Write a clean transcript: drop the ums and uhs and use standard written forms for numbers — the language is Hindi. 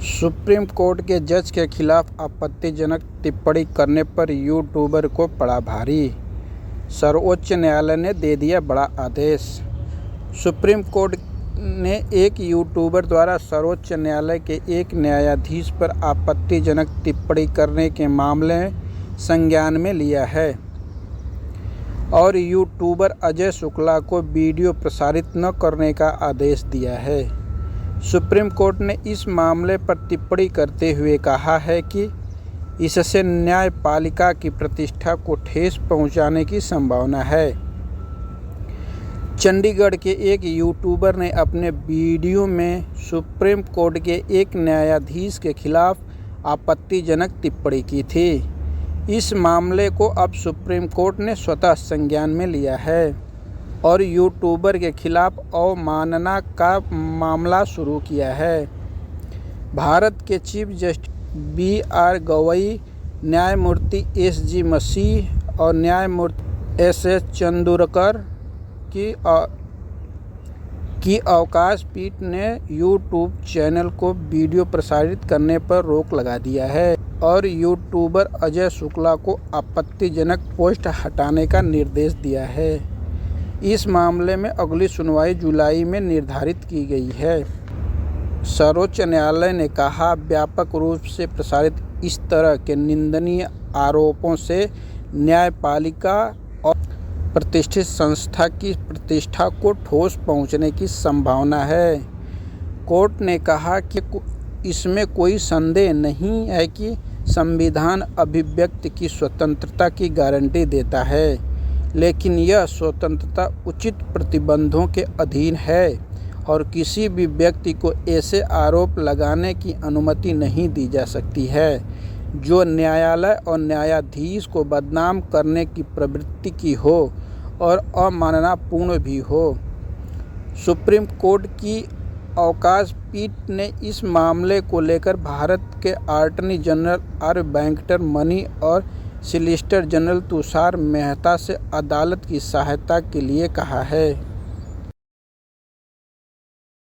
सुप्रीम कोर्ट के जज के खिलाफ आपत्तिजनक टिप्पणी करने पर यूट्यूबर को पड़ा भारी। सर्वोच्च न्यायालय ने दे दिया बड़ा आदेश। सुप्रीम कोर्ट ने एक यूट्यूबर द्वारा सर्वोच्च न्यायालय के एक न्यायाधीश पर आपत्तिजनक टिप्पणी करने के मामले में संज्ञान में लिया है और यूट्यूबर अजय शुक्ला को वीडियो प्रसारित न करने का आदेश दिया है। सुप्रीम कोर्ट ने इस मामले पर टिप्पणी करते हुए कहा है कि इससे न्यायपालिका की प्रतिष्ठा को ठेस पहुंचाने की संभावना है। चंडीगढ़ के एक यूट्यूबर ने अपने वीडियो में सुप्रीम कोर्ट के एक न्यायाधीश के खिलाफ आपत्तिजनक टिप्पणी की थी। इस मामले को अब सुप्रीम कोर्ट ने स्वतः संज्ञान में लिया है और यूट्यूबर के खिलाफ अवमानना का मामला शुरू किया है। भारत के चीफ जस्टिस BR गवई, न्यायमूर्ति SG मसीह और न्यायमूर्ति SS चंदूरकर की अवकाश पीठ ने यूट्यूब चैनल को वीडियो प्रसारित करने पर रोक लगा दिया है और यूट्यूबर अजय शुक्ला को आपत्तिजनक पोस्ट हटाने का निर्देश दिया है। इस मामले में अगली सुनवाई जुलाई में निर्धारित की गई है। सर्वोच्च न्यायालय ने कहा, व्यापक रूप से प्रसारित इस तरह के निंदनीय आरोपों से न्यायपालिका और प्रतिष्ठित संस्था की प्रतिष्ठा को ठोस पहुंचने की संभावना है। कोर्ट ने कहा कि इसमें कोई संदेह नहीं है कि संविधान अभिव्यक्ति की स्वतंत्रता की गारंटी देता है, लेकिन यह स्वतंत्रता उचित प्रतिबंधों के अधीन है और किसी भी व्यक्ति को ऐसे आरोप लगाने की अनुमति नहीं दी जा सकती है जो न्यायालय और न्यायाधीश को बदनाम करने की प्रवृत्ति की हो और अवमाननापूर्ण भी हो। सुप्रीम कोर्ट की अवकाश पीठ ने इस मामले को लेकर भारत के अटॉर्नी जनरल R वेंकटरमणि और सॉलिसिटर जनरल तुषार मेहता से अदालत की सहायता के लिए कहा है।